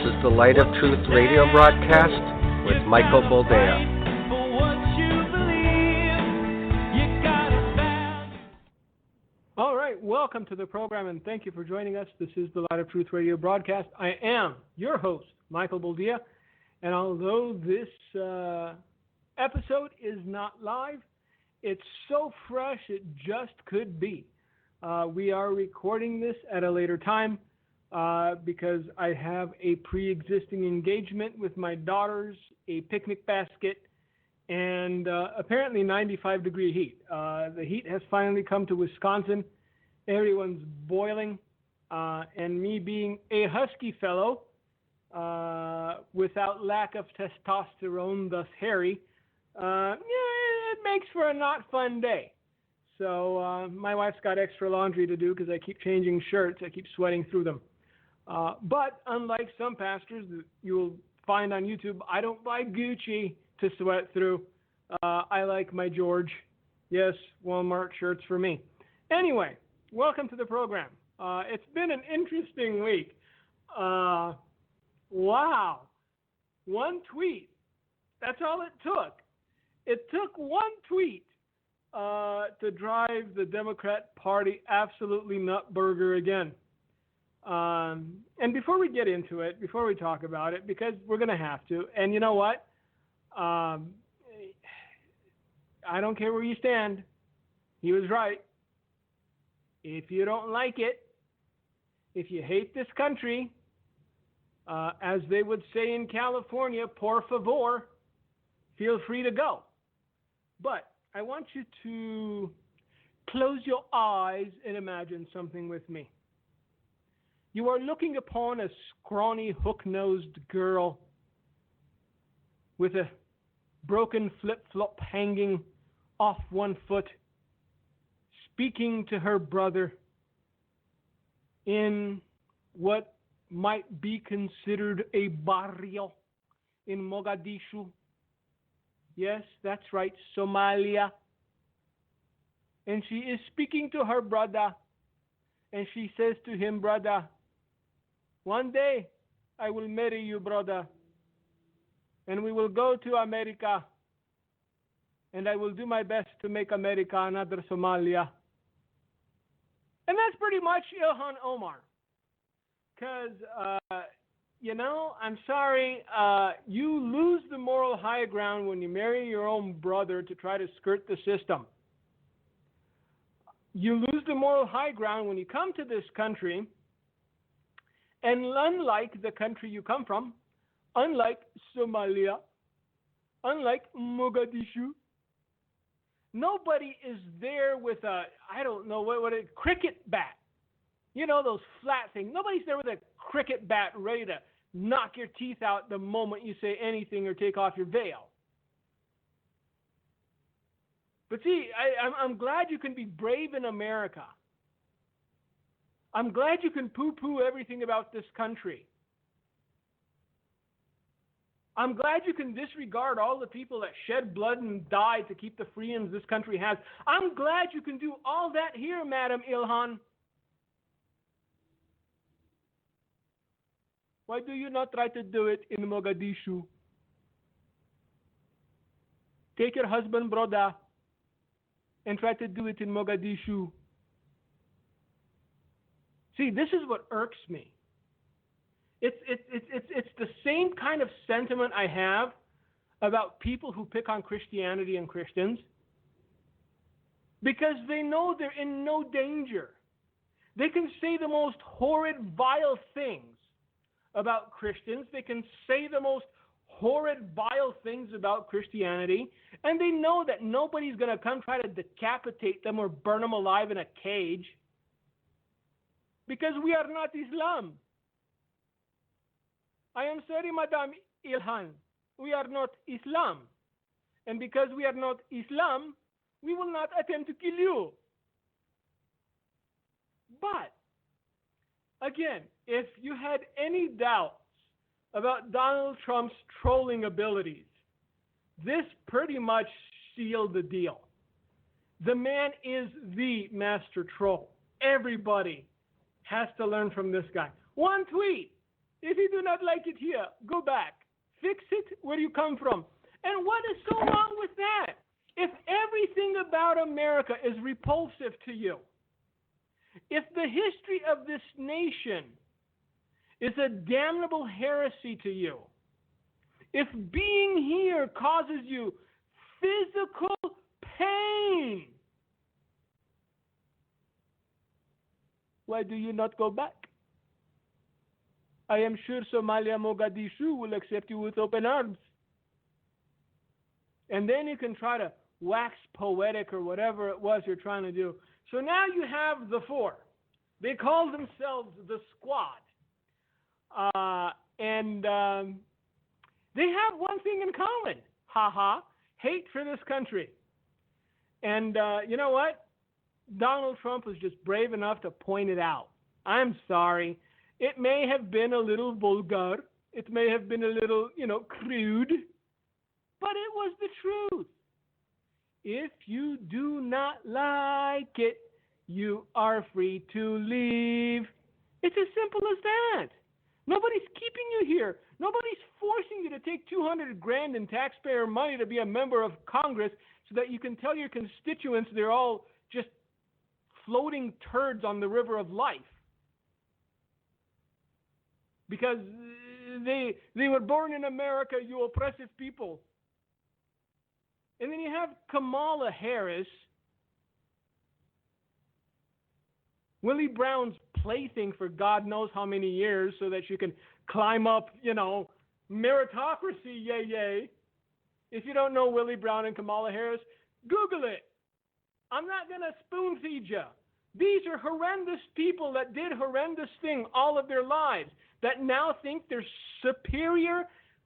is the Light of Truth radio broadcast with Michael Boldea. All right, welcome to the program, and thank you for joining us. This is the Light of Truth radio broadcast. I am your host, Michael Boldea, and although this episode is not live, it's so fresh it just could be. We are recording this at a later time because I have a pre-existing engagement with my daughters, a picnic basket, and apparently 95-degree heat. The heat has finally come to Wisconsin. Everyone's boiling, and me being a husky fellow without lack of testosterone, thus hairy, it makes for a not fun day. So my wife's got extra laundry to do because I keep changing shirts. I keep sweating through them. But unlike some pastors that you'll find on YouTube, I don't buy Gucci to sweat through. I like my George. Yes, Walmart shirts for me. Anyway, welcome to the program. It's been an interesting week. Wow. One tweet. That's all it took. It took one tweet to drive the Democrat Party absolutely nutburger again. And before we get into it, before we talk about it, because we're going to have to, and you know what? I don't care where you stand. He was right. If you don't like it, if you hate this country, as they would say in California, por favor, feel free to go. But I want you to close your eyes and imagine something with me. You are looking upon a scrawny, hook-nosed girl with a broken flip-flop hanging off one foot, speaking to her brother in what might be considered a barrio in Mogadishu. Yes, that's right, Somalia. And she is speaking to her brother, and she says to him, brother, one day I will marry you, brother, and we will go to America, and I will do my best to make America another Somalia. And that's pretty much Ilhan Omar. Because, I'm sorry, you lose the moral high ground when you marry your own brother to try to skirt the system. You lose the moral high ground when you come to this country, and unlike the country you come from, unlike Somalia, unlike Mogadishu, nobody is there with a, what a cricket bat. You know, those flat things. Nobody's there with a cricket bat ready to knock your teeth out the moment you say anything or take off your veil. But see, I'm glad you can be brave in America. I'm glad you can poo-poo everything about this country. I'm glad you can disregard all the people that shed blood and died to keep the freedoms this country has. I'm glad you can do all that here, Madam Ilhan. Why do you not try to do it in Mogadishu? Take your husband, brother, and try to do it in Mogadishu. See, this is what irks me. It's the same kind of sentiment I have about people who pick on Christianity and Christians, because they know they're in no danger. They can say the most horrid, vile things about Christians. They can say the most horrid, vile things about Christianity, and they know that nobody's going to come try to decapitate them or burn them alive in a cage, because we are not Islam. I am sorry, Madame Ilhan, we are not Islam. And because we are not Islam, we will not attempt to kill you. But, again, if you had any doubts about Donald Trump's trolling abilities, this pretty much sealed the deal. The man is the master troll. Everybody has to learn from this guy. One tweet. If you do not like it here. Go back. Fix it where you come from. And what is so wrong with that? If everything about America is repulsive to you, if the history of this nation is a damnable heresy to you, if being here causes you physical pain, why do you not go back? I am sure Somalia, Mogadishu will accept you with open arms. And then you can try to wax poetic or whatever it was you're trying to do. So now you have the four. They call themselves the Squad. And they have one thing in common. Hate for this country. And you know what? Donald Trump was just brave enough to point it out. I'm sorry. It may have been a little vulgar. It may have been a little, crude. But it was the truth. If you do not like it, you are free to leave. It's as simple as that. Nobody's keeping you here. Nobody's forcing you to take $200,000 in taxpayer money to be a member of Congress so that you can tell your constituents they're all just floating turds on the river of life. Because they were born in America, you oppressive people. And then you have Kamala Harris, Willie Brown's plaything for God knows how many years so that she can climb up, meritocracy, yay, yay. If you don't know Willie Brown and Kamala Harris, Google it. I'm not going to spoon feed you. These are horrendous people that did horrendous things all of their lives, that now think they're superior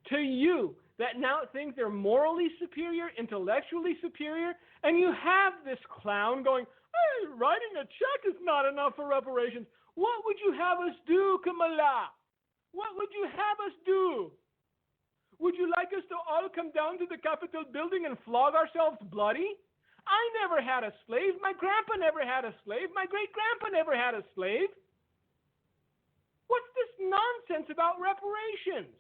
to you, that now think they're morally superior, intellectually superior, and you have this clown going, hey, writing a check is not enough for reparations. What would you have us do, Kamala? What would you have us do? Would you like us to all come down to the Capitol building and flog ourselves bloody? I never had a slave. My grandpa never had a slave. My great-grandpa never had a slave. What's this nonsense about reparations?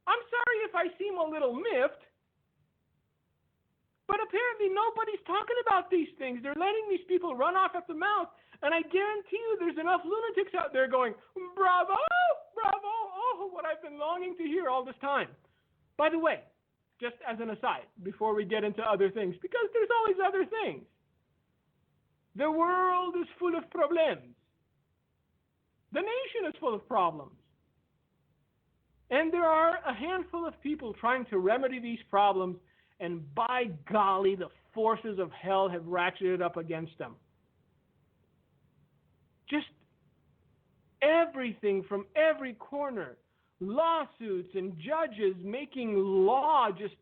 I'm sorry if I seem a little miffed, but apparently nobody's talking about these things. They're letting these people run off at the mouth, and I guarantee you there's enough lunatics out there going, bravo, bravo, oh, what I've been longing to hear all this time. By the way, just as an aside, before we get into other things, because there's always other things. The world is full of problems. The nation is full of problems. And there are a handful of people trying to remedy these problems, and by golly, the forces of hell have ratcheted up against them. Just everything from every corner, lawsuits and judges making law just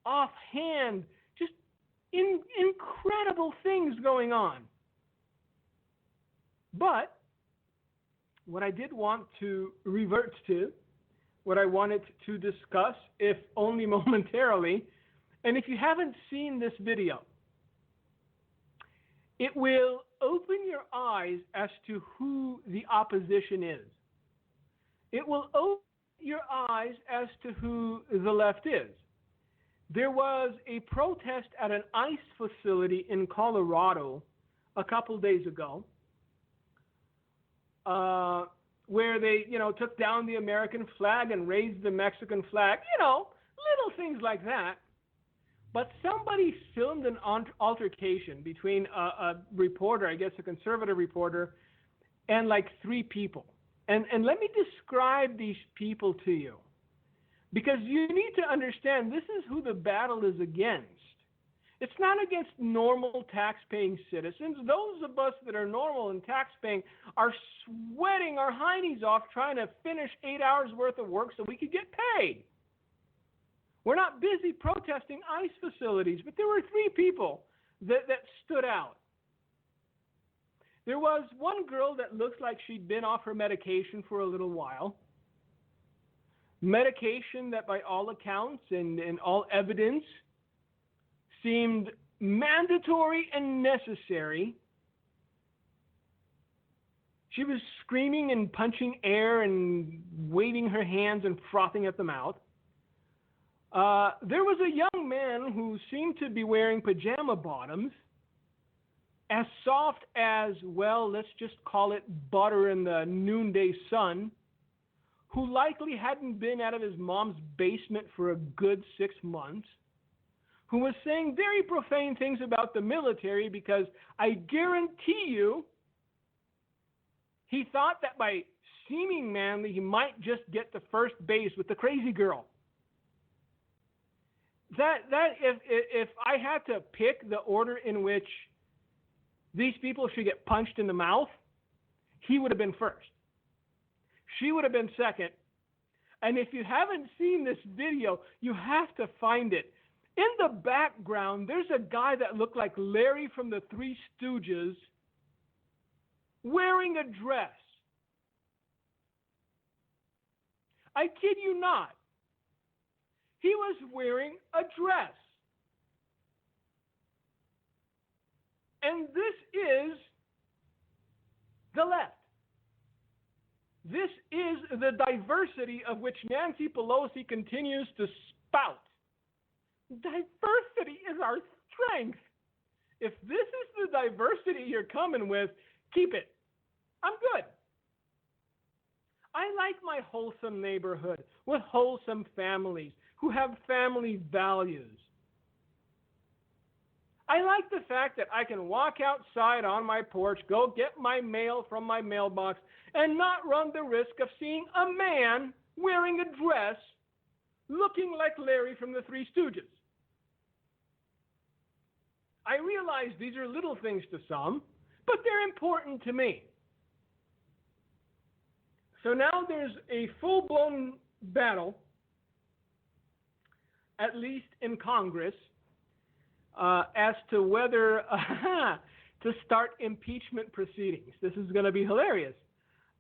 offhand, just incredible things going on. But what I did want to revert to, what I wanted to discuss, if only momentarily, and if you haven't seen this video, it will open your eyes as to who the opposition is. It will open your eyes as to who the left is. There was a protest at an ICE facility in Colorado a couple days ago, where they, took down the American flag and raised the Mexican flag, little things like that. But somebody filmed an altercation between a reporter, I guess a conservative reporter, and like three people. And let me describe these people to you, because you need to understand this is who the battle is against. It's not against normal tax-paying citizens. Those of us that are normal and tax-paying are sweating our heinies off trying to finish 8 hours worth of work so we could get paid. We're not busy protesting ICE facilities, but there were three people that stood out. There was one girl that looked like she'd been off her medication for a little while. Medication that by all accounts and all evidence seemed mandatory and necessary. She was screaming and punching air and waving her hands and frothing at the mouth. There was a young man who seemed to be wearing pajama bottoms, as soft as, well, let's just call it butter in the noonday sun, who likely hadn't been out of his mom's basement for a good 6 months, who was saying very profane things about the military because I guarantee you he thought that by seeming manly he might just get to first base with the crazy girl. That if I had to pick the order in which these people should get punched in the mouth, he would have been first. She would have been second. And if you haven't seen this video, you have to find it. In the background, there's a guy that looked like Larry from the Three Stooges wearing a dress. I kid you not. He was wearing a dress. And this is the left. This is the diversity of which Nancy Pelosi continues to spout. Diversity is our strength. If this is the diversity you're coming with, keep it. I'm good. I like my wholesome neighborhood with wholesome families who have family values. I like the fact that I can walk outside on my porch, go get my mail from my mailbox, and not run the risk of seeing a man wearing a dress looking like Larry from the Three Stooges. I realize these are little things to some, but they're important to me. So now there's a full-blown battle, at least in Congress, as to whether to start impeachment proceedings. This is going to be hilarious.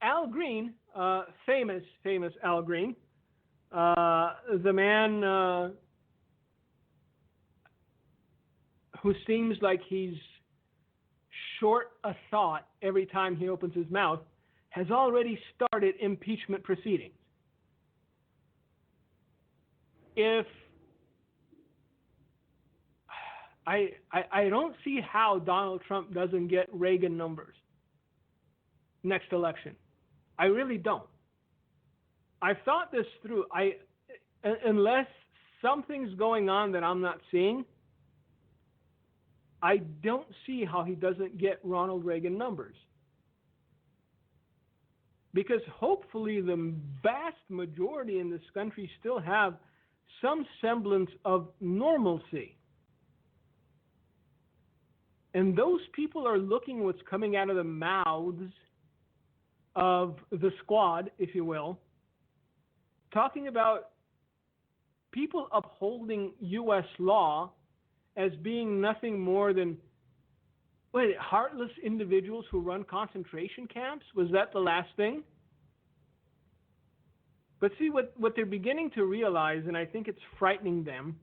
Al Green, famous Al Green, the man who seems like he's short a thought every time he opens his mouth, has already started impeachment proceedings. If I don't see how Donald Trump doesn't get Reagan numbers next election. I really don't. I've thought this through. Unless something's going on that I'm not seeing, I don't see how he doesn't get Ronald Reagan numbers. Because hopefully the vast majority in this country still have some semblance of normalcy. And those people are looking what's coming out of the mouths of the squad, if you will, talking about people upholding U.S. law as being nothing more than heartless individuals who run concentration camps? Was that the last thing? But see, what they're beginning to realize, and I think it's frightening them,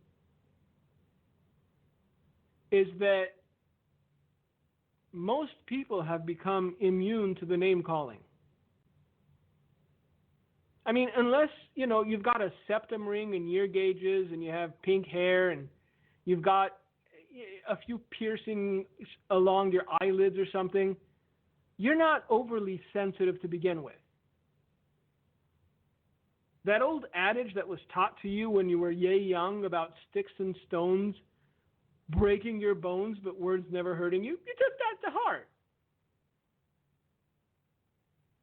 is that most people have become immune to the name calling. I mean, unless, you've got a septum ring and ear gauges and you have pink hair and you've got a few piercings along your eyelids or something, you're not overly sensitive to begin with. That old adage that was taught to you when you were young about sticks and stones breaking your bones but words never hurting you, you took that to heart.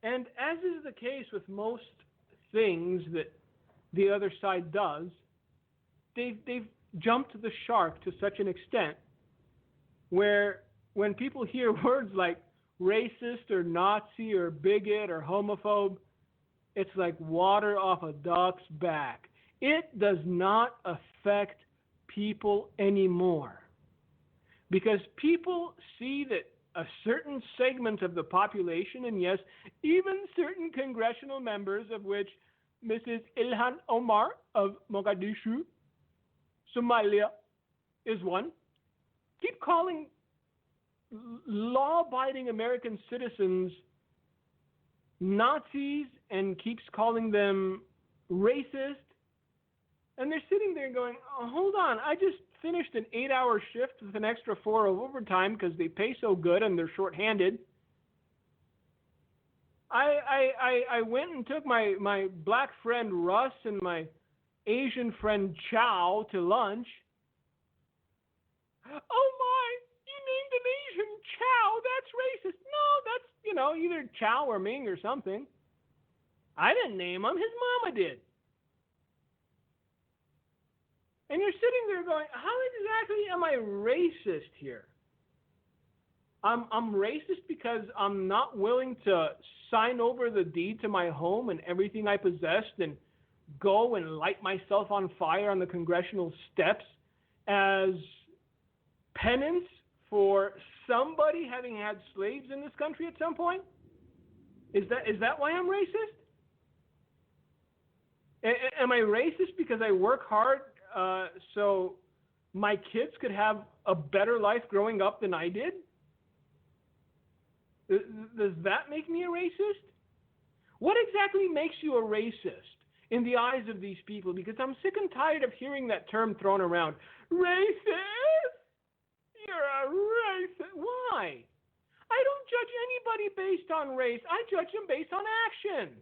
And as is the case with most things that the other side does, they've jumped the shark to such an extent where when people hear words like racist or Nazi or bigot or homophobe, it's like water off a duck's back. It does not affect people anymore because people see that a certain segment of the population, and yes, even certain congressional members, of which Mrs. Ilhan Omar of Mogadishu, Somalia, is one, keep calling law-abiding American citizens Nazis and keeps calling them racist. And they're sitting there going, oh, hold on, I just finished an 8-hour shift with an extra 4 of overtime because they pay so good and they're shorthanded. I went and took my black friend Russ and my Asian friend Chow to lunch. Oh my, you named an Asian Chow, that's racist. No, that's, either Chow or Ming or something. I didn't name him, his mama did. And you're sitting there going, how exactly am I racist here? I'm racist because I'm not willing to sign over the deed to my home and everything I possessed and go and light myself on fire on the congressional steps as penance for somebody having had slaves in this country at some point? Is that why I'm racist? Am I racist because I work hard so my kids could have a better life growing up than I did? Does that make me a racist? What exactly makes you a racist in the eyes of these people? Because I'm sick and tired of hearing that term thrown around. Racist? You're a racist. Why? I don't judge anybody based on race. I judge them based on action.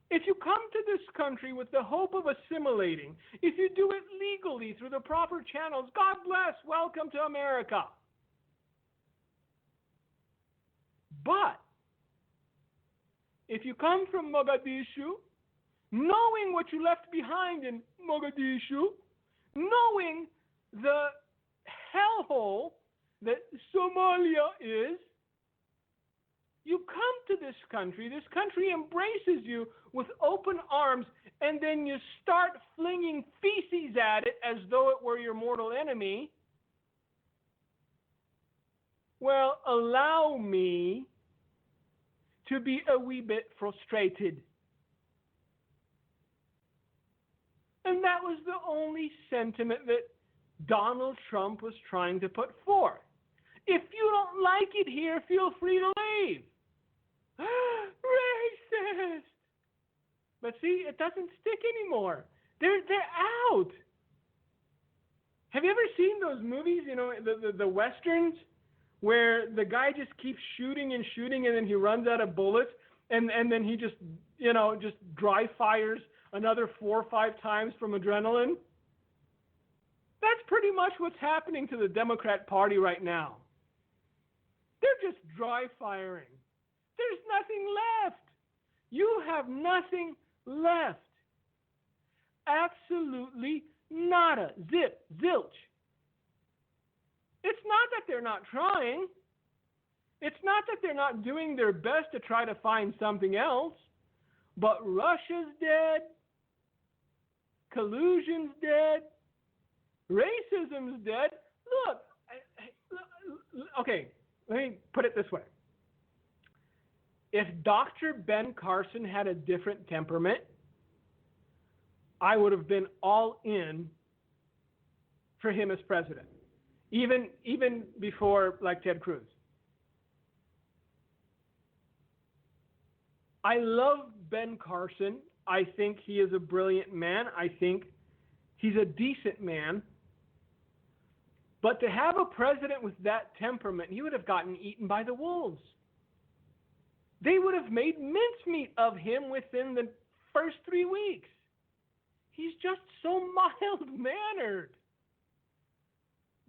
If you come to this country with the hope of assimilating, if you do it legally through the proper channels, God bless, welcome to America. But if you come from Mogadishu, knowing what you left behind in Mogadishu, knowing the hellhole that Somalia is, you come to this country embraces you with open arms, and then you start flinging feces at it as though it were your mortal enemy. Well, allow me to be a wee bit frustrated. And that was the only sentiment that Donald Trump was trying to put forth. If you don't like it here, feel free to leave. Racist! But see, it doesn't stick anymore. They're out. Have you ever seen those movies, the Westerns, where the guy just keeps shooting and shooting and then he runs out of bullets and then he just dry fires another 4 or 5 times from adrenaline? That's pretty much what's happening to the Democrat Party right now. They're just dry firing. There's nothing left. You have nothing left. Absolutely nada. Zip. Zilch. It's not that they're not trying. It's not that they're not doing their best to try to find something else. But Russia's dead. Collusion's dead. Racism's dead. Look, okay, let me put it this way. If Dr. Ben Carson had a different temperament, I would have been all in for him as president, even before like Ted Cruz. I love Ben Carson. I think he is a brilliant man. I think he's a decent man. But to have a president with that temperament, he would have gotten eaten by the wolves. They would have made mincemeat of him within the first 3 weeks. He's just so mild-mannered.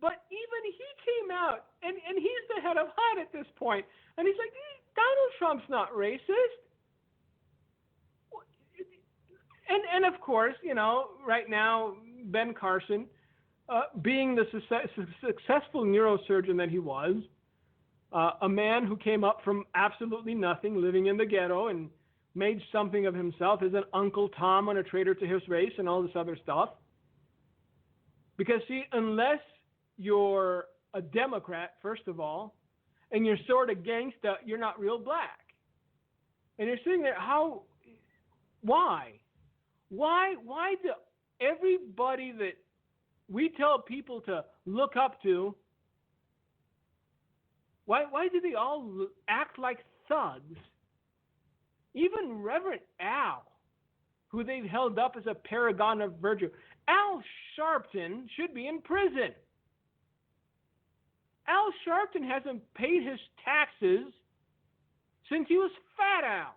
But even he came out, and he's the head of HUD at this point, and he's like, Donald Trump's not racist. And of course, right now, Ben Carson, being the successful neurosurgeon that he was, a man who came up from absolutely nothing, living in the ghetto, and made something of himself as an Uncle Tom and a traitor to his race and all this other stuff. Because, see, unless you're a Democrat, first of all, and you're sort of gangsta, you're not real black. And you're sitting there, why? Why do everybody that we tell people to look up to, why do they all act like thugs Even Reverend Al, who they've held up as a paragon of virtue, Al Sharpton should be in prison. Al Sharpton hasn't paid his taxes since he was Fat Al.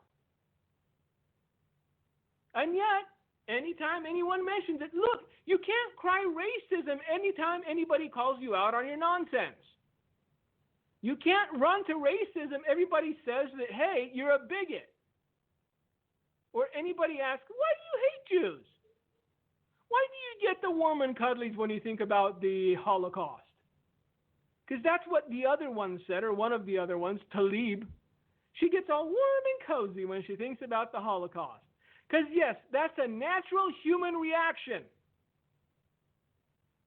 And yet, anytime anyone mentions it, look, you can't cry racism anytime anybody calls you out on your nonsense. You can't run to racism. Everybody says that, hey, you're a bigot. Or anybody asks, why do you hate Jews? Why do you get the warm and cuddlies when you think about the Holocaust? Because that's what the other one said, or one of the other ones, Talib. She gets all warm and cozy when she thinks about the Holocaust. Because, yes, that's a natural human reaction.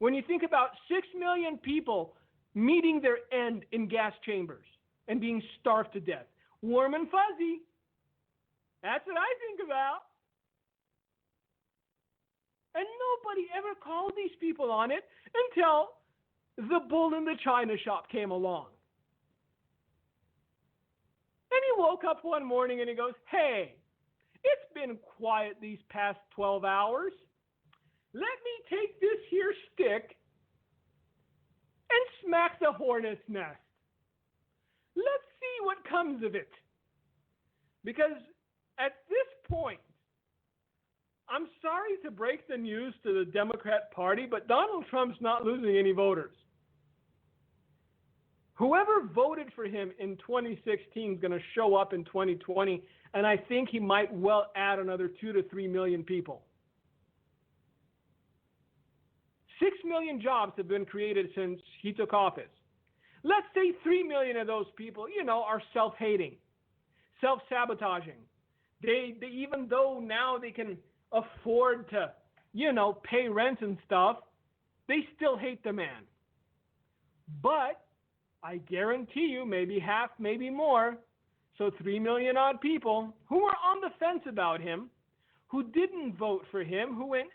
When you think about 6 million people meeting their end in gas chambers and being starved to death, warm and fuzzy. That's what I think about. And nobody ever called these people on it until the bull in the china shop came along. And he woke up one morning and he goes, hey, it's been quiet these past 12 hours. Let me take this here stick and smack the hornet's nest. Let's see what comes of it. Because at this point, I'm sorry to break the news to the Democrat Party, but Donald Trump's not losing any voters. Whoever voted for him in 2016 is going to show up in 2020, and I think he might well add another 2 to 3 million people. 6 million jobs have been created since he took office. Let's say 3 million of those people, are self-hating, self-sabotaging. They even though now they can afford to, pay rent and stuff, they still hate the man. But I guarantee you, maybe half, maybe more, so 3 million odd people who were on the fence about him, who didn't vote for him, who went,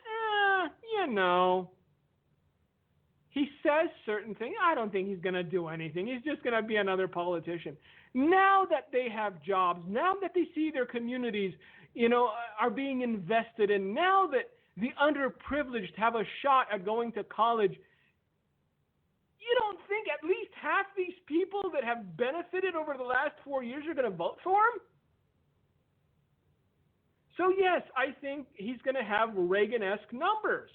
he says certain things. I don't think he's going to do anything. He's just going to be another politician. Now that they have jobs, now that they see their communities, are being invested in, now that the underprivileged have a shot at going to college, you don't think at least half these people that have benefited over the last 4 years are going to vote for him? So yes, I think he's going to have Reagan-esque numbers.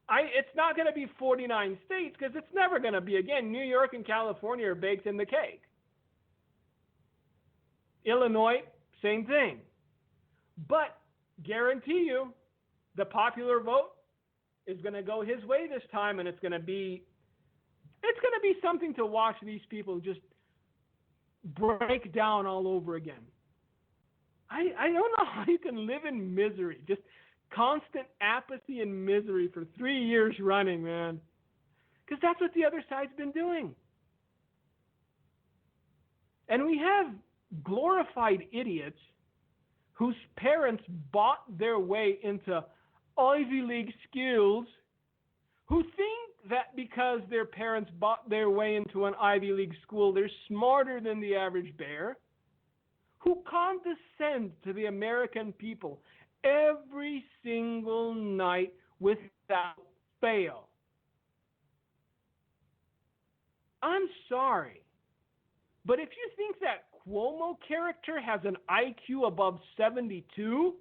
It's not going to be 49 states because it's never going to be. Again, New York and California are baked in the cake. Illinois, same thing. But guarantee you, the popular vote is going to go his way this time, and it's going to be something to watch these people just break down all over again. I don't know how you can live in misery, just constant apathy and misery for 3 years running, man. Because that's what the other side's been doing. And we have glorified idiots whose parents bought their way into Ivy League schools, who think that because their parents bought their way into an Ivy League school, they're smarter than the average bear, who condescend to the American people every single night without fail. I'm sorry, but if you think that Cuomo character has an IQ above 72,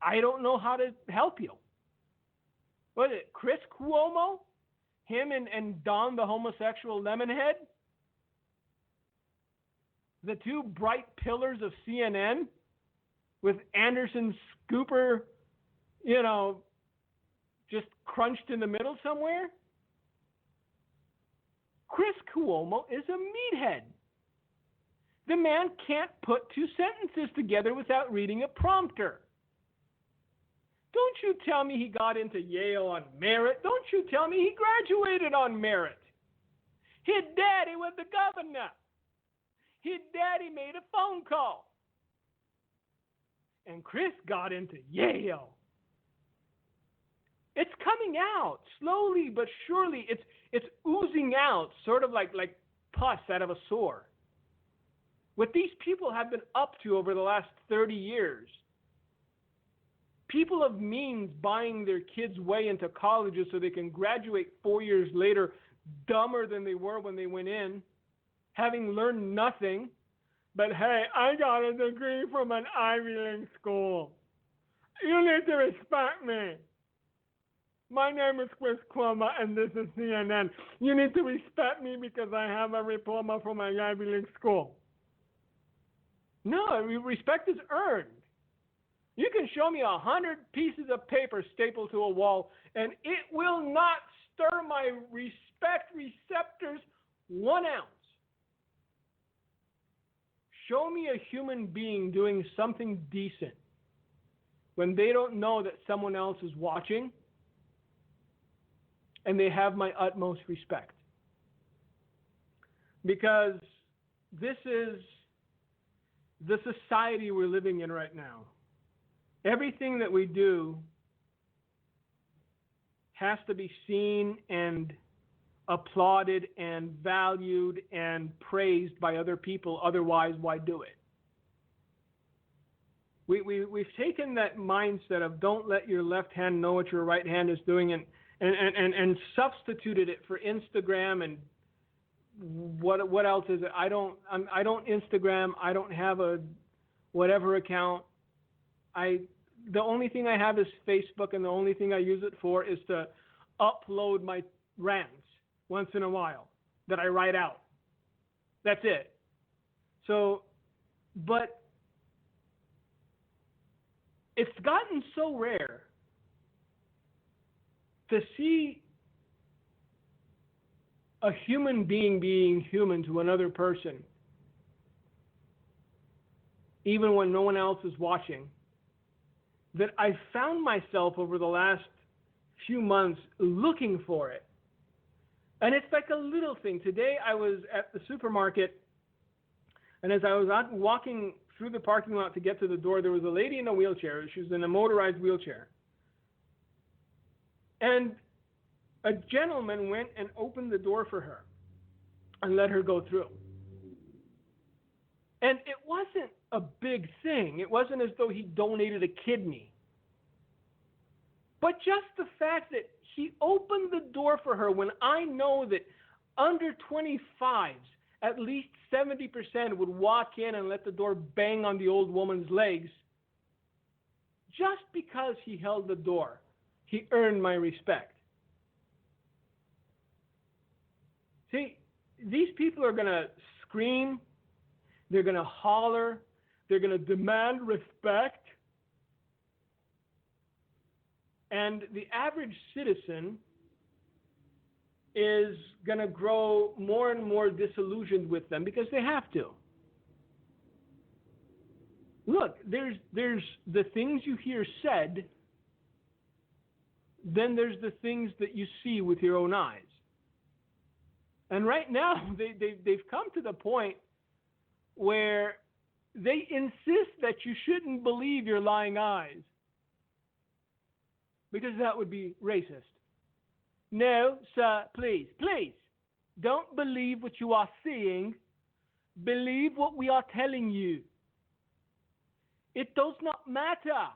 I don't know how to help you. What is it, Chris Cuomo? Him and Don the homosexual lemonhead? The two bright pillars of CNN with Anderson Scooper, just crunched in the middle somewhere? Chris Cuomo is a meathead. The man can't put two sentences together without reading a prompter. Don't you tell me he got into Yale on merit. Don't you tell me he graduated on merit. His daddy was the governor. His daddy made a phone call. And Chris got into Yale. It's coming out slowly but surely. It's oozing out, sort of like pus out of a sore. what these people have been up to over the last 30 years. People of means buying their kids' way into colleges so they can graduate 4 years later dumber than they were when they went in, having learned nothing. But hey, I got a degree from an Ivy League school. You need to respect me. My name is Chris Cuomo, and this is CNN. You need to respect me because I have a diploma from an Ivy League school. No, respect is earned. You can show me 100 pieces of paper stapled to a wall, and it will not stir my respect receptors 1 ounce. Show me a human being doing something decent when they don't know that someone else is watching, and they have my utmost respect. Because this is the society we're living in right now. Everything that we do has to be seen and applauded and valued and praised by other people. Otherwise, why do it? We've taken that mindset of don't let your left hand know what your right hand is doing and substituted it for Instagram and what else is it? I don't Instagram. I don't have a whatever account. The only thing I have is Facebook, and the only thing I use it for is to upload my rants once in a while that I write out. That's it. So, but it's gotten so rare to see a human being human to another person, even when no one else is watching, that I found myself over the last few months looking for it. And it's like a little thing. Today I was at the supermarket, and as I was out walking through the parking lot to get to the door, there was a lady in a wheelchair. She was in a motorized wheelchair. And a gentleman went and opened the door for her and let her go through. And it wasn't a big thing. It wasn't as though he donated a kidney. But just the fact that he opened the door for her when I know that under 25s, at least 70% would walk in and let the door bang on the old woman's legs. Just because he held the door, he earned my respect. See, these people are going to scream, they're going to holler, they're going to demand respect. And the average citizen is going to grow more and more disillusioned with them because they have to. Look, there's the things you hear said, then there's the things that you see with your own eyes. And right now, they've come to the point where they insist that you shouldn't believe your lying eyes because that would be racist. No, sir, please, don't believe what you are seeing. Believe what we are telling you. It does not matter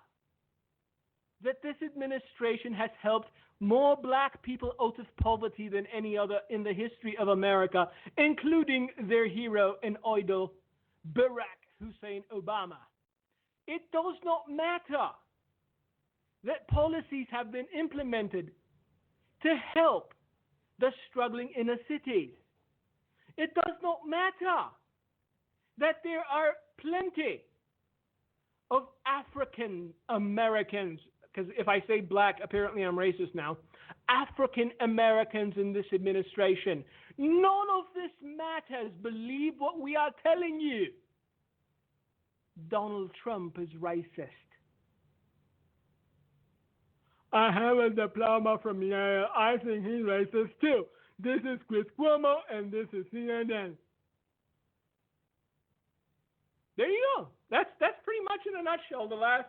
that this administration has helped more black people out of poverty than any other in the history of America, including their hero and idol, Barack Hussein Obama. It does not matter that policies have been implemented to help the struggling inner cities. It does not matter that there are plenty of African Americans, because if I say black, apparently I'm racist now, African Americans in this administration. None of this matters. Believe what we are telling you. Donald Trump is racist. I have a diploma from Yale. I think he's racist too. This is Chris Cuomo, and this is CNN. There you go. That's pretty much in a nutshell the last,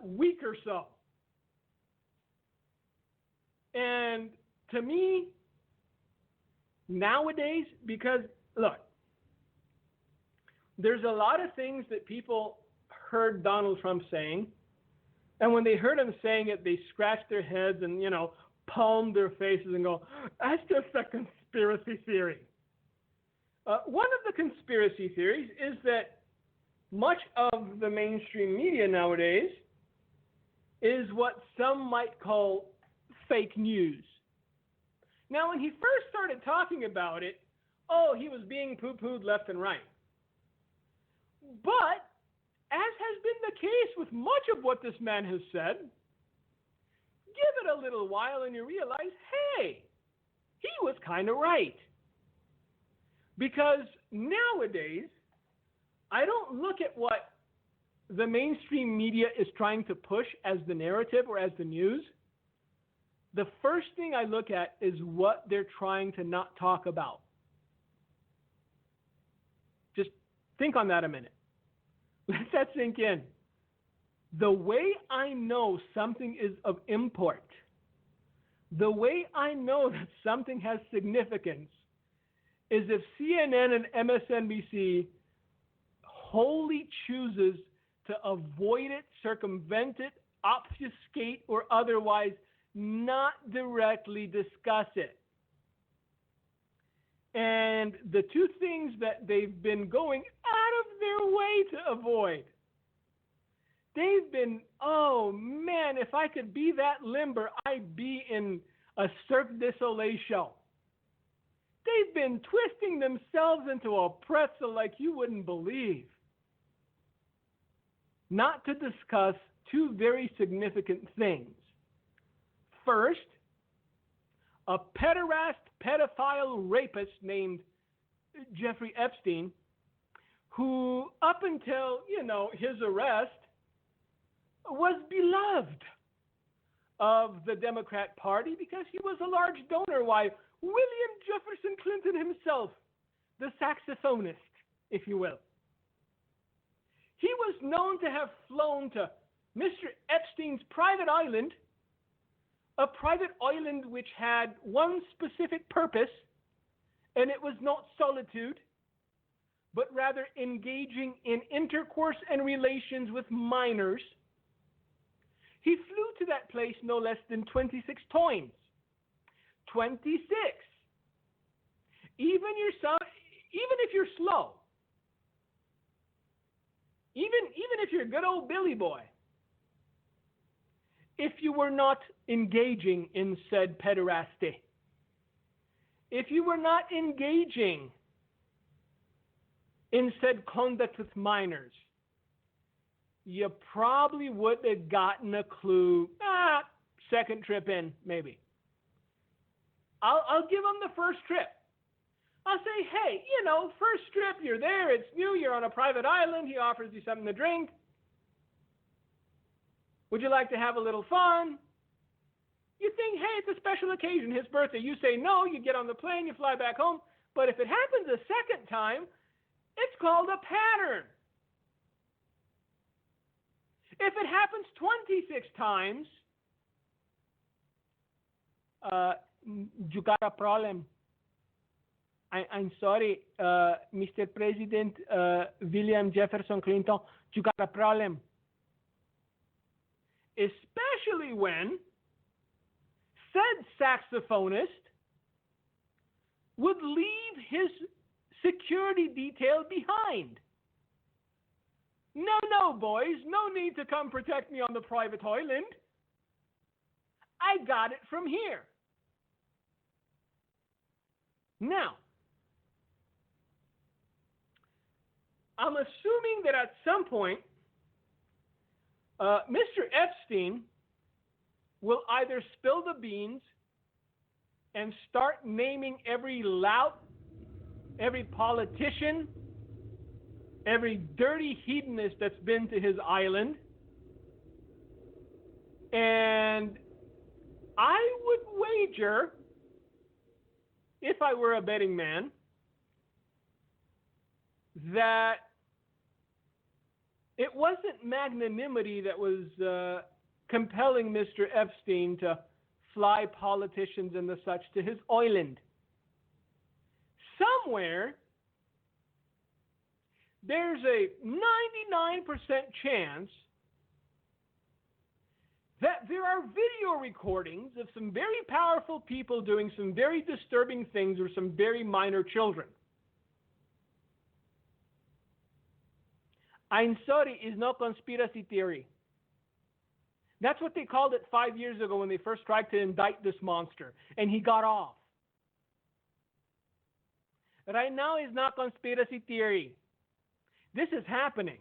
week or so. And to me, nowadays, because, look, There's a lot of things that people heard Donald Trump saying, and when they heard him saying it, they scratched their heads and, palmed their faces and go, that's just a conspiracy theory. One of the conspiracy theories is that much of the mainstream media nowadays is what some might call fake news. Now, when he first started talking about it, he was being poo-pooed left and right. But, as has been the case with much of what this man has said, give it a little while and you realize, hey, he was kind of right. Because nowadays, I don't look at what the mainstream media is trying to push as the narrative or as the news. The first thing I look at is what they're trying to not talk about. Just think on that a minute. Let that sink in. The way I know something is of import, the way I know that something has significance, is if CNN and MSNBC wholly chooses to avoid it, circumvent it, obfuscate, or otherwise not directly discuss it. And the two things that they've been going out of their way to avoid, they've been, oh man, if I could be that limber, I'd be in a Cirque du Soleil show. They've been twisting themselves into a pretzel like you wouldn't believe. Not to discuss two very significant things. First, a pederast, pedophile rapist named Jeffrey Epstein, who up until, his arrest, was beloved of the Democrat Party because he was a large donor. Why, William Jefferson Clinton himself, the saxophonist, if you will. He was known to have flown to Mr. Epstein's private island, a private island which had one specific purpose, and it was not solitude, but rather engaging in intercourse and relations with minors. He flew to that place no less than 26 times. 26. Even if you're slow, even if you're a good old Billy boy, if you were not engaging in said pederasty, if you were not engaging in said conduct with minors, you probably would have gotten a clue. Second trip in, maybe. I'll give them the first trip. I'll say, hey, first trip, you're there, it's new, you're on a private island, he offers you something to drink. Would you like to have a little fun? You think, hey, it's a special occasion, his birthday. You say no, you get on the plane, you fly back home. But if it happens a second time, it's called a pattern. If it happens 26 times, you got a problem. I'm sorry, Mr. President William Jefferson Clinton, you got a problem. Especially when said saxophonist would leave his security detail behind. No, boys, no need to come protect me on the private island. I got it from here. Now, I'm assuming that at some point, Mr. Epstein will either spill the beans and start naming every lout, every politician, every dirty hedonist that's been to his island. And I would wager, if I were a betting man, that it wasn't magnanimity that was compelling Mr. Epstein to fly politicians and the such to his island. Somewhere, there's a 99% chance that there are video recordings of some very powerful people doing some very disturbing things with some very minor children. I'm sorry, it's no conspiracy theory. That's what they called it 5 years ago when they first tried to indict this monster, and he got off. Right now, it's not conspiracy theory. This is happening.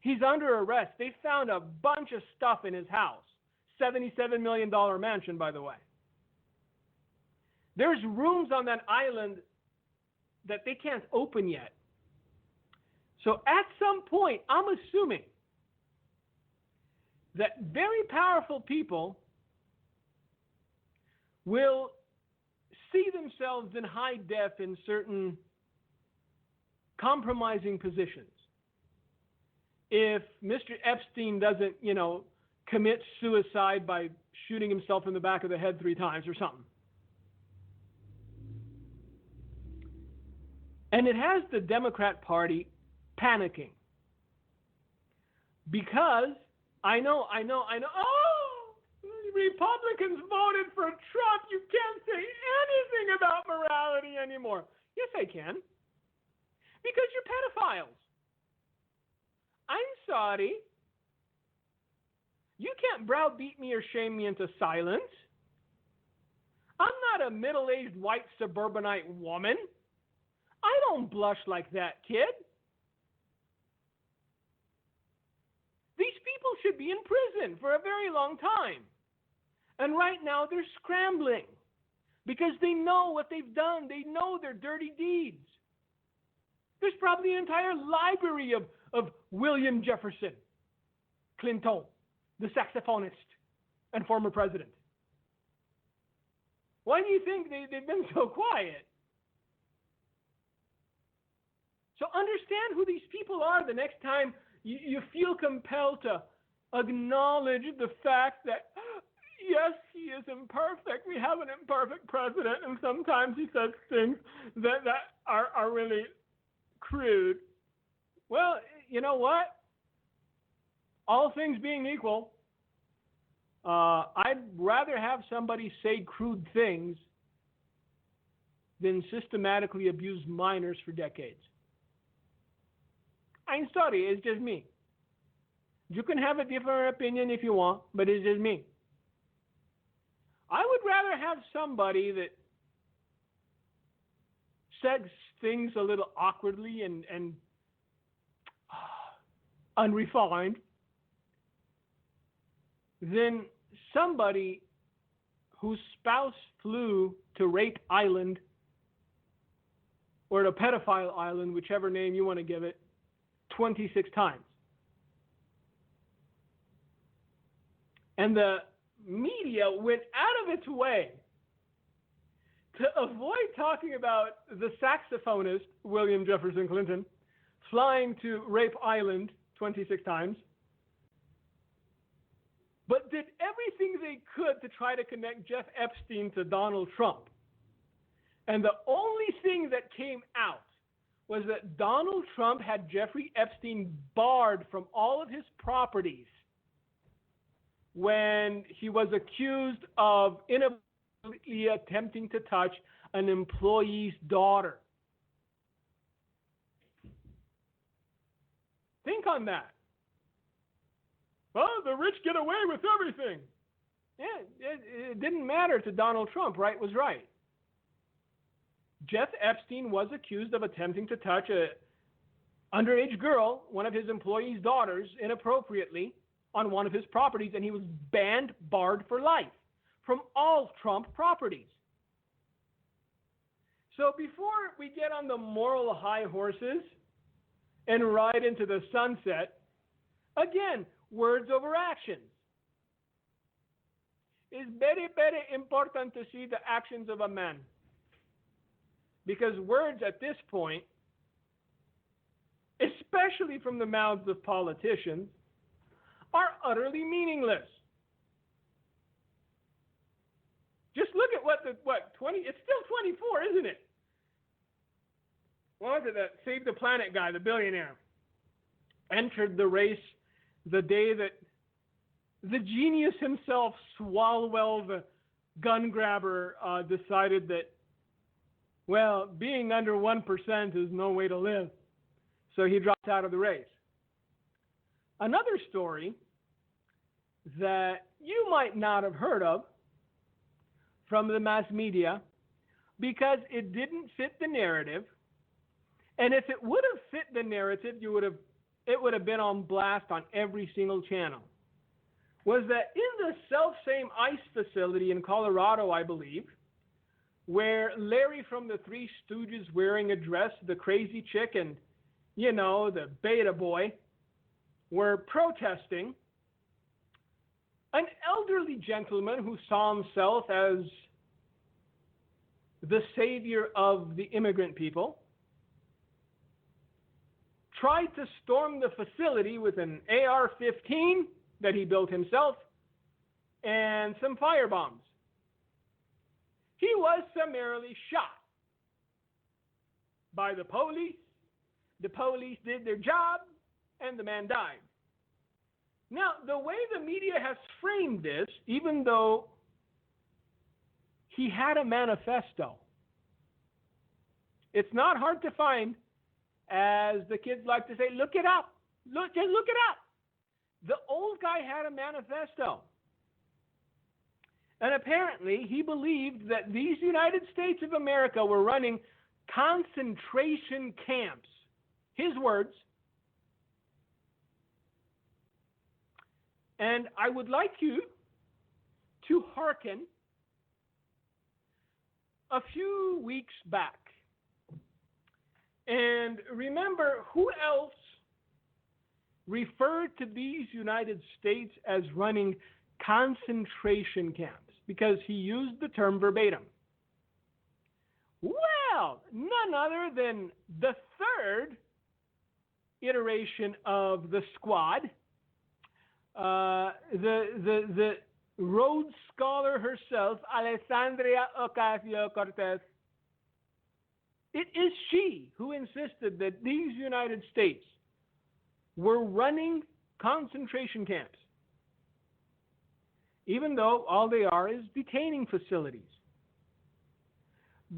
He's under arrest. They found a bunch of stuff in his house. $77 million mansion, by the way. There's rooms on that island that they can't open yet. So at some point, I'm assuming that very powerful people will see themselves in high def in certain compromising positions. If Mr. Epstein doesn't, commit suicide by shooting himself in the back of the head 3 times or something. And it has the Democrat Party panicking. Because I know, Republicans voted for Trump. You can't say anything about morality anymore. Yes, I can. Because you're pedophiles. I'm sorry. You can't browbeat me or shame me into silence. I'm not a middle-aged white suburbanite woman. I don't blush like that, kid. These people should be in prison for a very long time. And right now they're scrambling because they know what they've done. They know their dirty deeds. There's probably an entire library of William Jefferson Clinton, the saxophonist and former president. Why do you think they've been so quiet? So understand who these people are the next time you feel compelled to acknowledge the fact that, yes, he is imperfect. We have an imperfect president, and sometimes he says things that are really crude. Well, you know what? All things being equal, I'd rather have somebody say crude things than systematically abuse minors for decades. I'm sorry, it's just me. You can have a different opinion if you want, but it's just me. I would rather have somebody that says things a little awkwardly and unrefined than somebody whose spouse flew to Rape Island or to Pedophile Island, whichever name you want to give it, 26 times. And the media went out of its way to avoid talking about the saxophonist, William Jefferson Clinton, flying to Rape Island 26 times, but did everything they could to try to connect Jeff Epstein to Donald Trump. And the only thing that came out was that Donald Trump had Jeffrey Epstein barred from all of his properties when he was accused of inadvertently attempting to touch an employee's daughter. Think on that. Well, the rich get away with everything. Yeah, it didn't matter to Donald Trump. Right was right. Jeff Epstein was accused of attempting to touch an underage girl, one of his employees' daughters, inappropriately on one of his properties, and he was barred for life from all Trump properties. So before we get on the moral high horses and ride into the sunset, again, words over actions. It's very, very important to see the actions of a man. Because words at this point, especially from the mouths of politicians, are utterly meaningless. Just look at it's still 24, isn't it? What was it, that Save the Planet guy, the billionaire? entered the race the day that the genius himself, Swalwell, the gun grabber, decided that, well, being under 1% is no way to live. So he dropped out of the race. Another story that you might not have heard of from the mass media because it didn't fit the narrative. And if it would have fit the narrative, it would have been on blast on every single channel. Was that in the self-same ICE facility in Colorado, I believe, where Larry from the Three Stooges wearing a dress, the crazy chick, and, the beta boy, were protesting, an elderly gentleman who saw himself as the savior of the immigrant people tried to storm the facility with an AR-15 that he built himself and some firebombs. He was summarily shot by the police. The police did their job, and the man died. Now, the way the media has framed this, even though he had a manifesto, it's not hard to find, as the kids like to say, look it up. Just look it up. The old guy had a manifesto. And apparently he believed that these United States of America were running concentration camps. His words. And I would like you to hearken a few weeks back and remember who else referred to these United States as running concentration camps, because he used the term verbatim. Well, none other than the third iteration of the squad, the Rhodes Scholar herself, Alessandria Ocasio-Cortez. It is she who insisted that these United States were running concentration camps, even though all they are is detaining facilities.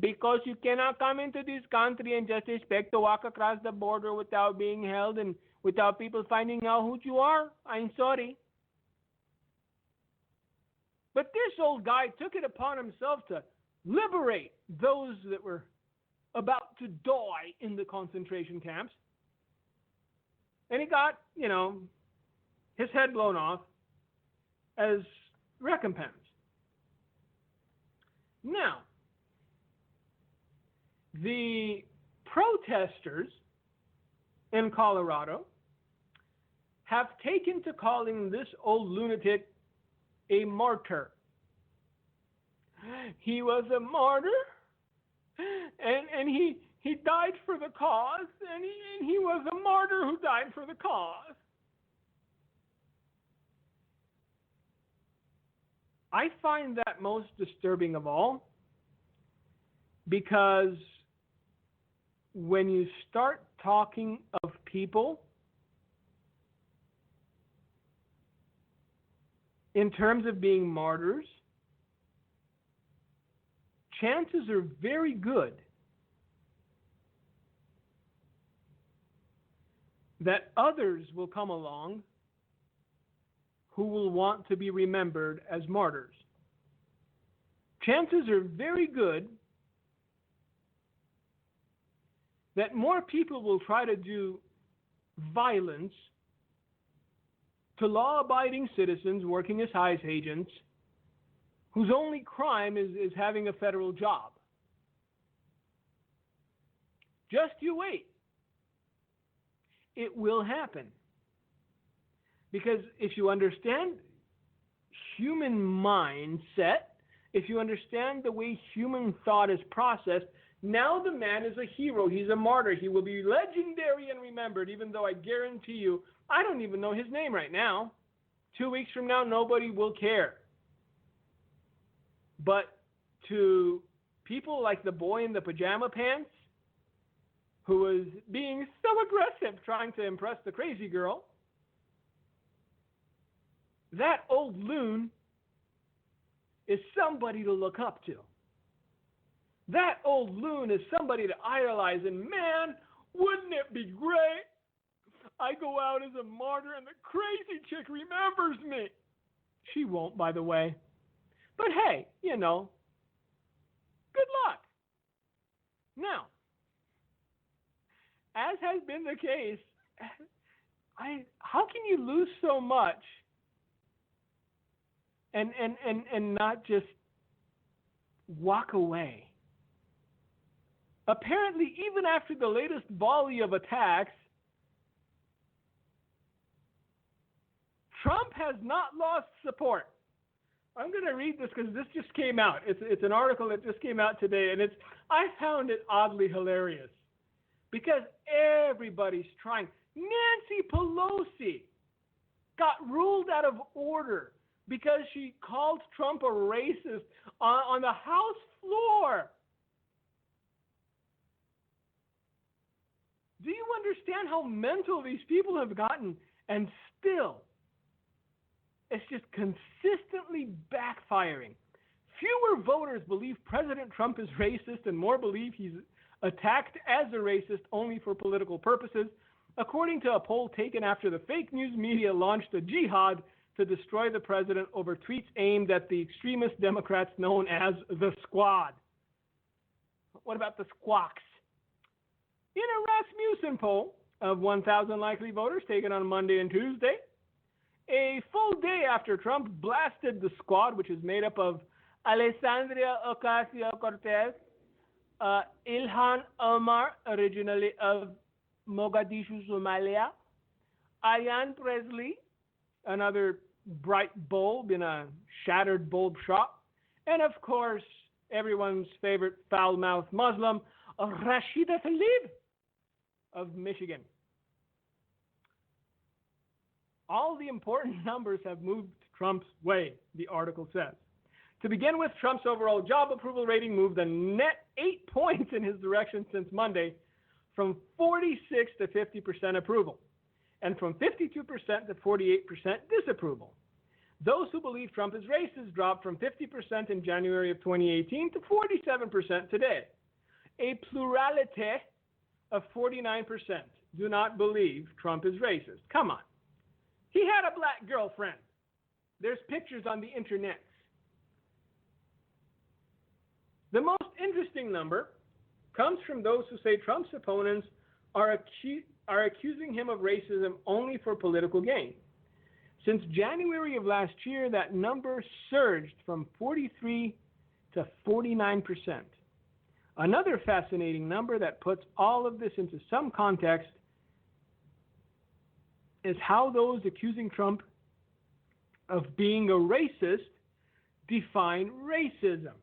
Because you cannot come into this country and just expect to walk across the border without being held and without people finding out who you are. I'm sorry. But this old guy took it upon himself to liberate those that were about to die in the concentration camps. And he got, his head blown off as recompense. Now, the protesters in Colorado have taken to calling this old lunatic a martyr. He was a martyr, and he died for the cause, and he was a martyr who died for the cause. I find that most disturbing of all, because when you start talking of people in terms of being martyrs, chances are very good that others will come along who will want to be remembered as martyrs. Chances are very good that more people will try to do violence to law-abiding citizens working as ICE agents whose only crime is having a federal job. Just you wait. It will happen. Because if you understand human mindset, if you understand the way human thought is processed, now the man is a hero. He's a martyr. He will be legendary and remembered, even though I guarantee you, I don't even know his name right now. 2 weeks from now, nobody will care. But to people like the boy in the pajama pants, who was being so aggressive trying to impress the crazy girl. That old loon is somebody to look up to. That old loon is somebody to idolize, and man, wouldn't it be great? I go out as a martyr and the crazy chick remembers me. She won't, by the way. But hey, good luck. Now, as has been the case, how can you lose so much and not just walk away? Apparently, even after the latest volley of attacks, Trump has not lost support. I'm going to read this because this just came out. It's an article that just came out today, and I found it oddly hilarious because everybody's trying. Nancy Pelosi got ruled out of order because she called Trump a racist on the House floor. Do you understand how mental these people have gotten? And still, it's just consistently backfiring. Fewer voters believe President Trump is racist and more believe he's attacked as a racist only for political purposes, according to a poll taken after the fake news media launched a jihad to destroy the president over tweets aimed at the extremist Democrats known as the Squad. What about the Squawks? In a Rasmussen poll of 1,000 likely voters taken on Monday and Tuesday, a full day after Trump blasted the Squad, which is made up of Alexandria Ocasio-Cortez, Ilhan Omar, originally of Mogadishu, Somalia, Ayan Presley, another bright bulb in a shattered bulb shop, and of course, everyone's favorite foul-mouthed Muslim, Rashida Tlaib of Michigan. All the important numbers have moved Trump's way, the article says. To begin with, Trump's overall job approval rating moved a net 8 points in his direction since Monday, from 46 to 50% approval, and from 52% to 48% disapproval. Those who believe Trump is racist dropped from 50% in January of 2018 to 47% today. A plurality of 49% do not believe Trump is racist. Come on. He had a black girlfriend. There's pictures on the internet. The most interesting number comes from those who say Trump's opponents are accusing him of racism only for political gain. Since January of last year, that number surged from 43 to 49%. Another fascinating number that puts all of this into some context is how those accusing Trump of being a racist define racism.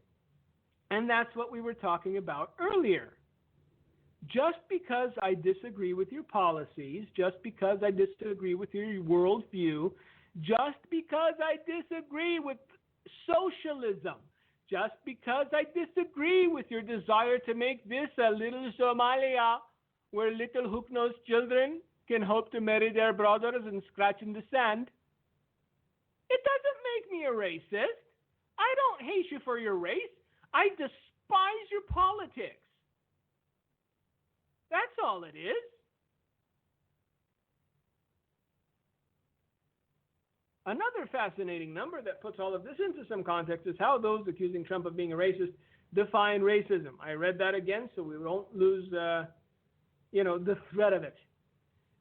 And that's what we were talking about earlier. Just because I disagree with your policies, just because I disagree with your worldview, just because I disagree with socialism, just because I disagree with your desire to make this a little Somalia where little hook-nosed children can hope to marry their brothers and scratch in the sand, it doesn't make me a racist. I don't hate you for your race. I despise your politics. That's all it is. Another fascinating number that puts all of this into some context is how those accusing Trump of being a racist define racism. I read that again so we won't lose the thread of it.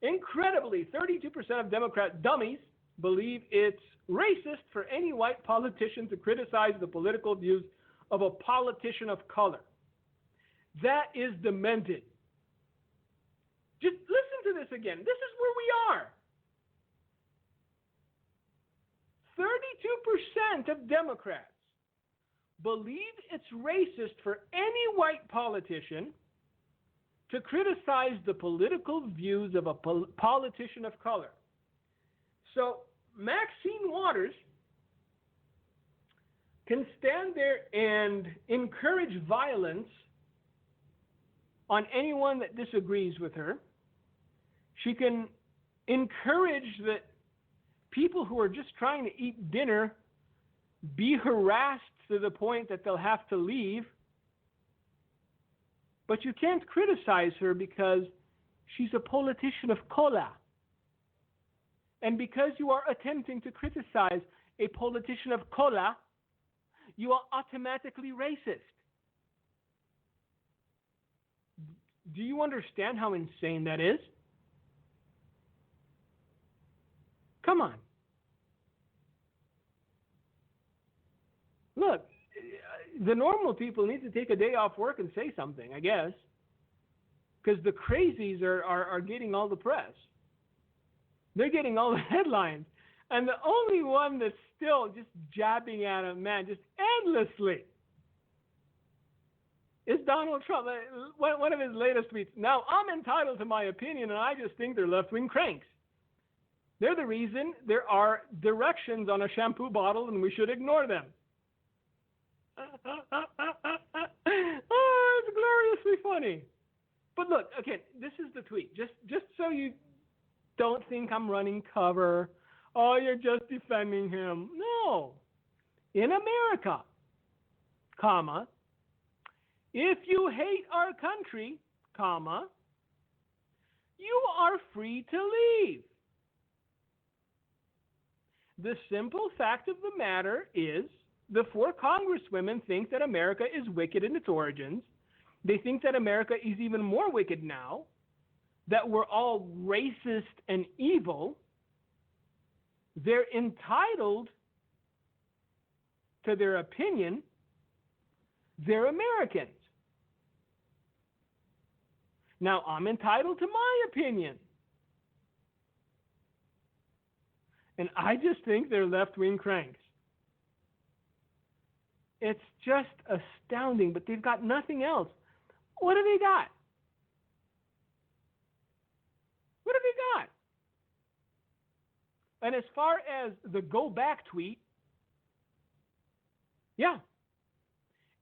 Incredibly, 32% of Democrat dummies believe it's racist for any white politician to criticize the political views of a politician of color. That is demented. Just listen to this again. This is where we are. 32% of Democrats believe it's racist for any white politician to criticize the political views of a politician of color. So Maxine Waters can stand there and encourage violence on anyone that disagrees with her. She can encourage that people who are just trying to eat dinner be harassed to the point that they'll have to leave. But you can't criticize her because she's a politician of cola. And because you are attempting to criticize a politician of cola, you are automatically racist. Do you understand how insane that is? Come on. Look, the normal people need to take a day off work and say something, I guess. Because the crazies are getting all the press. They're getting all the headlines. And the only one that's still just jabbing at him, man, just endlessly, is Donald Trump. One of his latest tweets. Now, I'm entitled to my opinion, and I just think they're left-wing cranks. They're the reason there are directions on a shampoo bottle, and we should ignore them. Oh, it's gloriously funny. But look, okay, this is the tweet. Just so you don't think I'm running cover. Oh, you're just defending him. No. In America, comma, if you hate our country, comma, you are free to leave. The simple fact of the matter is the four congresswomen think that America is wicked in its origins. They think that America is even more wicked now, that we're all racist and evil. They're entitled to their opinion. They're Americans. Now, I'm entitled to my opinion. And I just think they're left-wing cranks. It's just astounding, but they've got nothing else. What have they got? What have they got? And as far as the go back tweet, yeah,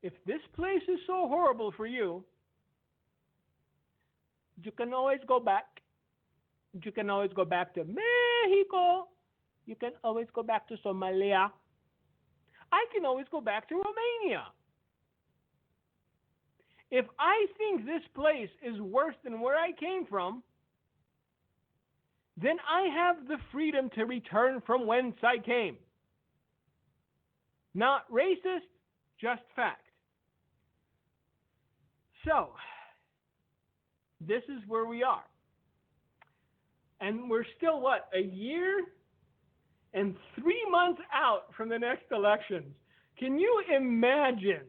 if this place is so horrible for you, you can always go back. You can always go back to Mexico. You can always go back to Somalia. I can always go back to Romania. If I think this place is worse than where I came from, then I have the freedom to return from whence I came. Not racist, just fact. So, this is where we are. And we're still, what, a year and 3 months out from the next elections. Can you imagine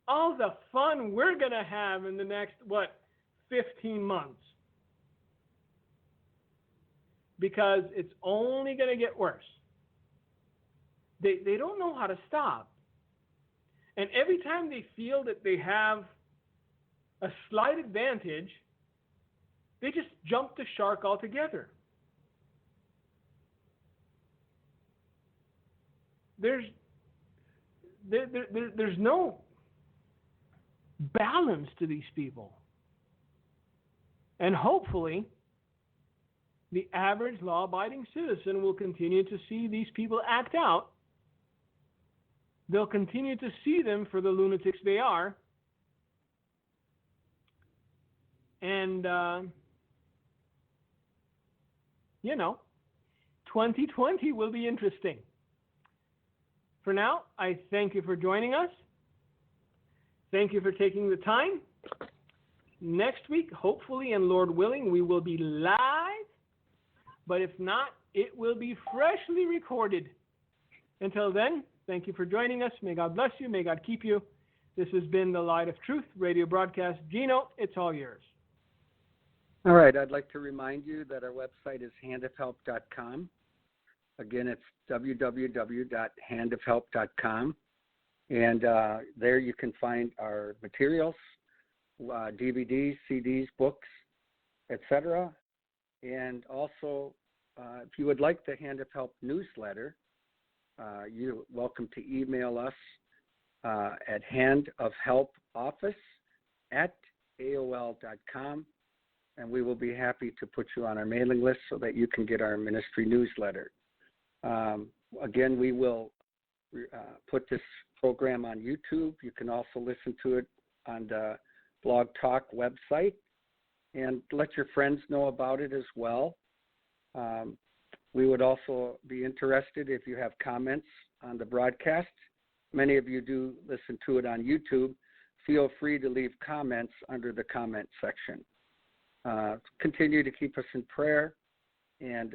all the fun we're going to have in the next, 15 months? Because it's only going to get worse. They don't know how to stop. And every time they feel that they have a slight advantage, they just jump the shark altogether. There's no balance to these people. And hopefully, the average law-abiding citizen will continue to see these people act out. They'll continue to see them for the lunatics they are. And, 2020 will be interesting. For now, I thank you for joining us. Thank you for taking the time. Next week, hopefully, and Lord willing, we will be live. But if not, it will be freshly recorded. Until then, thank you for joining us. May God bless you. May God keep you. This has been the Light of Truth radio broadcast. Gino, it's all yours. All right. I'd like to remind you that our website is handofhelp.com. Again, it's www.handofhelp.com. And there you can find our materials, DVDs, CDs, books, etc. And also, if you would like the Hand of Help newsletter, you're welcome to email us at handofhelpoffice at AOL.com, and we will be happy to put you on our mailing list so that you can get our ministry newsletter. Again, we will put this program on YouTube. You can also listen to it on the Blog Talk website, and let your friends know about it as well. We would also be interested if you have comments on the broadcast. Many of you do listen to it on YouTube. Feel free to leave comments under the comment section. Continue to keep us in prayer, and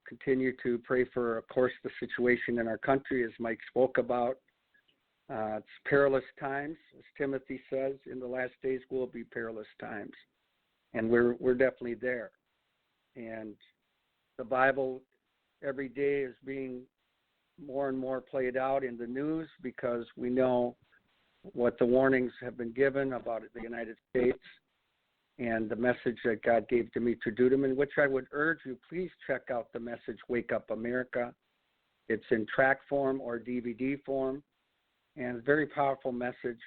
continue to pray for, of course, the situation in our country, as Mike spoke about. It's perilous times. As Timothy says, in the last days will be perilous times. And we're definitely there. And the Bible every day is being more and more played out in the news, because we know what the warnings have been given about the United States and the message that God gave Dimitri Duduman, which I would urge you, please check out the message, Wake Up America. It's in track form or DVD form, and a very powerful message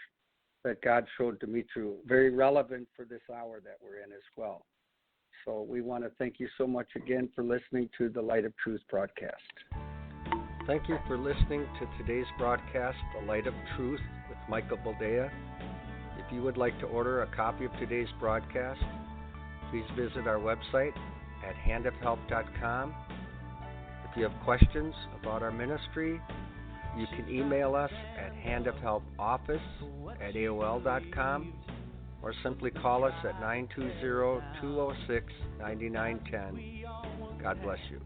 that God showed Dimitri, very relevant for this hour that we're in as well. So we want to thank you so much again for listening to the Light of Truth broadcast. Thank you for listening to today's broadcast, The Light of Truth with Michael Boldea. If you would like to order a copy of today's broadcast, please visit our website at handofhelp.com. If you have questions about our ministry, you can email us at handofhelpoffice@aol.com, or simply call us at 920-206-9910. God bless you.